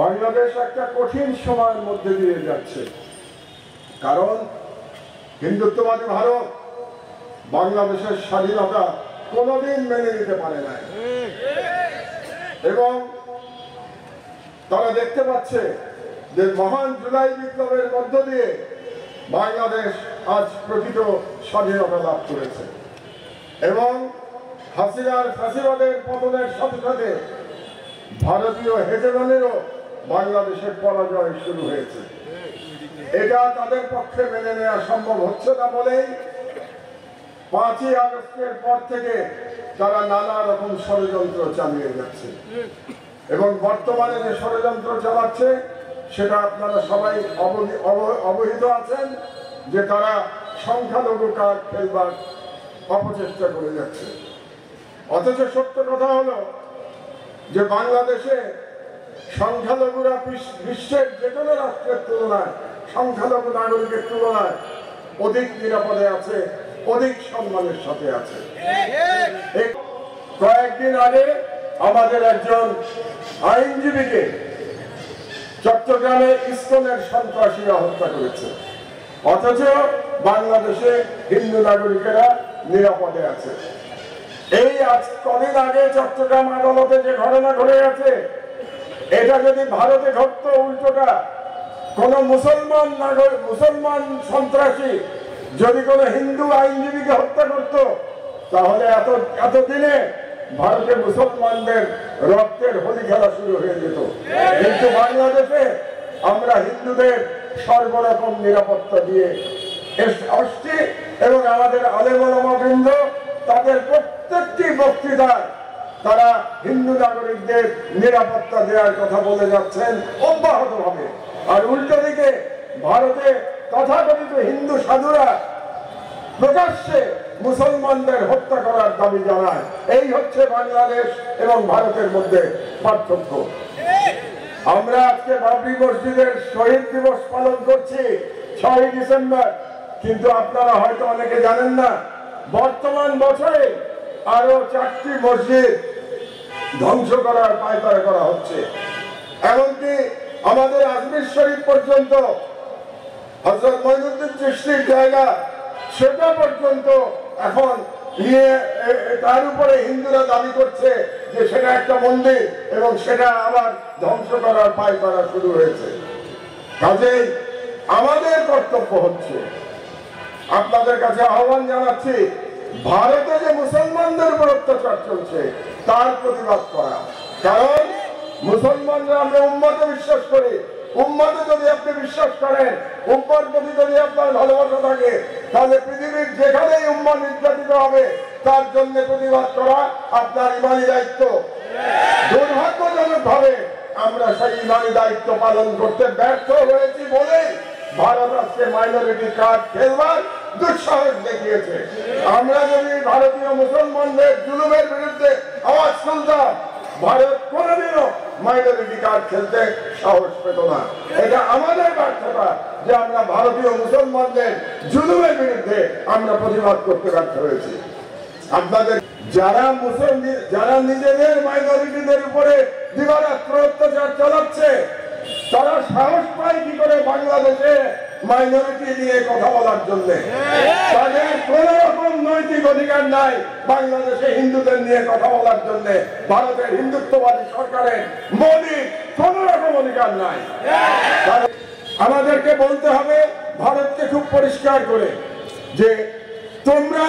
বাংলাদেশ একটা কঠিন সময়ের মধ্যে দিয়ে যাচ্ছে, কারণ হিন্দুত্ববাদী ভারত বাংলাদেশের স্বাধীনতা কোনোদিন মেনে নিতে পারে নাই এবং তারা দেখতে পাচ্ছে যে মহান জুলাই বিপ্লবের মধ্য দিয়ে বাংলাদেশ আজ প্রকৃত স্বাধীনতা লাভ করেছে এবং হাসিনার ফ্যাসিবাদের পতনের সাথে সাথে ভারতীয় হেজেমনিরও বাংলাদেশের পরাজয় শুরু হয়েছে। এটা তাদের পক্ষে মেনে নেওয়া সম্ভব হচ্ছে না বলেই 5ই আগস্টের পর থেকে তারা নানা রকম ষড়যন্ত্র চালিয়ে যাচ্ছে এবং বর্তমানে যে ষড়যন্ত্র চালাচ্ছে সেটা আপনারা সবাই অবহিত আছেন যে তারা সংখ্যালঘু কার্ড খেলবার অপচেষ্টা করে যাচ্ছে। অথচ সত্য কথা হলো যে বাংলাদেশে সংখ্যালঘুরা বিশ্বের যে কোনো রাষ্ট্রের তুলনায় সংখ্যালঘু নাগরিকের তুলনায় অধিক নিরাপদে আছে, অধিক সম্মানের সাথে আছে। কয়েকদিন আগে আমাদের একজন আইনজীবীকে চট্টগ্রামে ইসকনের সন্ত্রাসীরা হত্যা করেছে, অথচ বাংলাদেশে হিন্দু নাগরিকেরা নিরাপদে আছে। এই আজ কদিন আগে চট্টগ্রাম আদালতে যে ঘটনা ঘটে গেছে, এটা যদি ভারতে ঘটতো উল্টোটা কোন মুসলমান সন্ত্রাসী যদি কোনো হিন্দু আইনজীবীকে হত্যা করত, তাহলে এতদিনে ভারতে মুসলমানদের রক্তের হোলি খেলা শুরু হয়ে যেত। কিন্তু বাংলাদেশে আমরা হিন্দুদের সর্বরকম নিরাপত্তা দিয়ে আসছি এবং আমাদের আলেম ওলামাবৃন্দ তাদের প্রত্যেকটি বক্তৃতায় তারা হিন্দু নাগরিকদের নিরাপত্তা দেওয়ার কথা বলে যাচ্ছেন অব্যাহতভাবে। আর উল্টো দিকে ভারতে তথাকথিত হিন্দু সাধুরা প্রকাশ্যে মুসলমানদের হত্যা করার দাবি জানায়। এই হচ্ছে বাংলাদেশ এবং ভারতের মধ্যে পার্থক্য। আমরা আজকে বাবরি মসজিদের শহীদ দিবস পালন করছি 6ই ডিসেম্বর, কিন্তু আপনারা হয়তো অনেকে জানেন না বর্তমান বছরে আরো 4টি মসজিদ ধ্বংস করার পায়তারা করা হচ্ছে। এমনকি আমাদের আজমির শরীফ পর্যন্ত হযরত মঈনুদ্দিন চিশতির জায়গা, সেটা পর্যন্ত এখন নিয়ে তার উপরে হিন্দুরা দাবি করছে যে সেটা একটা মন্দির এবং সেটা আবার ধ্বংস করার পায়তারা শুরু হয়েছে। কাজেই আমাদের কর্তব্য হচ্ছে, আপনাদের কাছে আহ্বান জানাচ্ছি, ভারতে যে মুসলমানদের উপর অত্যাচার চলছে তার প্রতিবাদ করা। কারণ মুসলমানরা আমরা উম্মতে বিশ্বাস করি, উম্মতে যদি আপনি বিশ্বাস করেন, উম্মার প্রতি যদি আপনার ভালোবাসা থাকে, তাহলে পৃথিবীর যেখানেই উম্মা নির্যাতিত হবে তার জন্য প্রতিবাদ করা আপনার ইমানি দায়িত্ব। দুর্ভাগ্যজনক ভাবে আমরা সেই ইমানি দায়িত্ব পালন করতে ব্যর্থ হয়েছি বলে ভারত আজকে মাইনরিটি কার্ড খেলবার দুঃসাহস দেখিয়েছে। আমরা যদি ভারতীয় মুসলমানদের জুলুমের বিরুদ্ধে আওয়াজ তুলতাম, ভারত কোনদিনও মাইনরিটি কার্ড খেলতে সাহস পেত না। এটা আমাদের ব্যর্থতা যে আমরা ভারতীয় মুসলমানদের জুলুমের বিরুদ্ধে আমরা প্রতিবাদ করতে ব্যর্থ হয়েছি। আপনাদের যারা নিজেদের মাইনরিটিদের উপরে দিবারাত্র অত্যাচার চালাচ্ছে, তারা সাহস পায় কি করে বাংলাদেশে মাইনরিটি নিয়ে কথা বলার জন্য? তাদের কোন রকম নৈতিক অধিকার নাই বাংলাদেশে হিন্দুদের নিয়ে কথা বলার জন্য। ভারতের হিন্দুত্ববাদী সরকারের মোদীর কোন রকম অধিকার নাই। আমাদেরকে বলতে হবে ভারতকে খুব পরিষ্কার করে যে তোমরা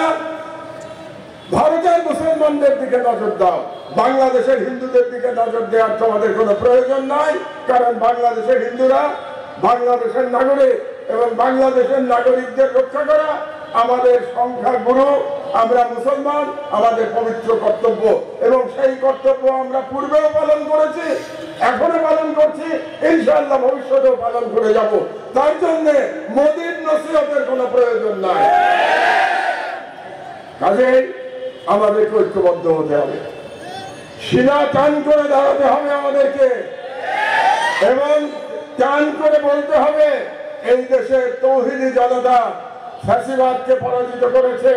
ভারতের মুসলমানদের দিকে নজর দাও, বাংলাদেশের হিন্দুদের দিকে নজর দেওয়ার তোমাদের কোনো প্রয়োজন নাই। কারণ বাংলাদেশের হিন্দুরা বাংলাদেশের নাগরিক এবং বাংলাদেশের নাগরিকদের রক্ষা করা আমাদের সংখ্যাগুরু, আমরা মুসলমান, আমাদের পবিত্র কর্তব্য এবং সেই কর্তব্য আমরা পূর্বেও পালন করেছি, এখনো পালন করছি, ইনশাআল্লাহ ভবিষ্যতেও পালন করে যাব। তার জন্য মোদীর নসিহতের কোনো প্রয়োজন নাই। কাজেই আমাদেরকে ঐক্যবদ্ধ হতে হবে, সিনা টান করে দাঁড়াতে হবে আমাদেরকে এবং টান করে বলতে হবে এই দেশের তৌহিদি জনতা ফ্যাসিবাদকে পরাজিত করেছে,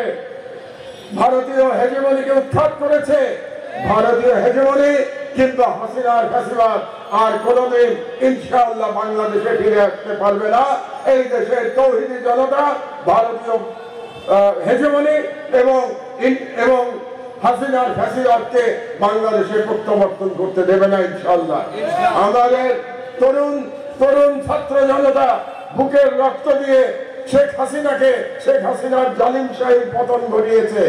ভারতীয় হেজেমনিকে উৎখাত করেছে। ভারতীয় হেজেমনি কিংবা হাসিনার ফ্যাসিবাদ আর কোনোদিন ইনশাআল্লাহ বাংলাদেশে ফিরে আসতে পারবে না। এই দেশের তৌহিদি জনতা ভারতীয় হেজমনি এবং হাসিনার ফ্যাসিবাদকে বাংলাদেশে প্রত্যাবর্তন করতে দেবে না ইনশাআল্লাহ। আমাদের তরুণ ছাত্র জনতা বুকের রক্ত দিয়ে শেখ হাসিনার জালিমশাহীর পতন ঘটিয়েছে।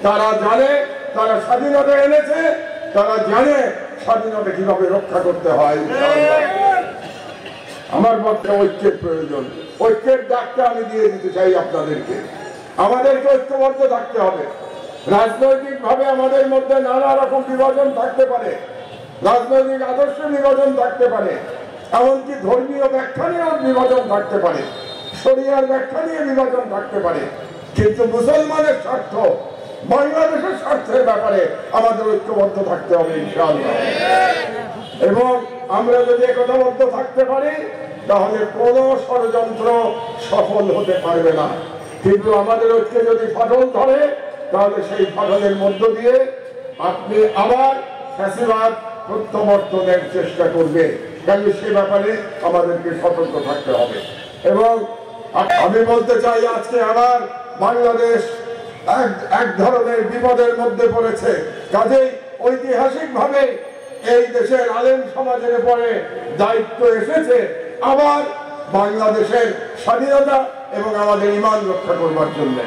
তারা জানে, তারা স্বাধীনতা এনেছে, তারা জানে স্বাধীনতা কিভাবে রক্ষা করতে হয়। আমার মতে ঐক্যের প্রয়োজন। ঐক্যের ডাকটা আমি দিয়ে দিতে চাই আপনাদেরকে। আমাদেরকে ঐক্যবদ্ধ থাকতে হবে। রাজনৈতিক ভাবে আমাদের মধ্যে নানা রকম বিভাজন থাকতে পারে, রাজনৈতিক আদর্শ বিভাজন থাকতে পারে, এমনকি ধর্মীয় ব্যাখ্যা নিয়েও বিভাজন থাকতে পারে, শরিয়ার ব্যাখ্যা নিয়ে বিভাজন থাকতে পারে, কিন্তু মুসলমানের স্বার্থ, বাংলাদেশের স্বার্থের ব্যাপারে আমাদের ঐক্যবদ্ধ থাকতে হবে ইনশাআল্লাহ। এবং আমরা যদি একতাবদ্ধ থাকতে পারি তাহলে কোনো ষড়যন্ত্র সফল হতে পারবে না। কিন্তু আমাদের ঐক্যে যদি ফাটল ধরে তাহলে সেই ফাটলের মধ্য দিয়ে আপনি আবার ফ্যাসিবাদ প্রত্যাবর্তনের চেষ্টা করবে। তাহলে সে ব্যাপারে আমাদেরকে সতর্ক থাকতে হবে। এবং আমি বলতে চাই, আজকে আবার বাংলাদেশ এক ধরনের বিপদের মধ্যে পড়েছে। কাজেই ঐতিহাসিকভাবে এই দেশের আলেম সমাজের উপরে দায়িত্ব এসেছে আবার বাংলাদেশের স্বাধীনতা এবং আমাদের ঈমান রক্ষা করবার জন্য।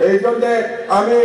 এই জন্য আমি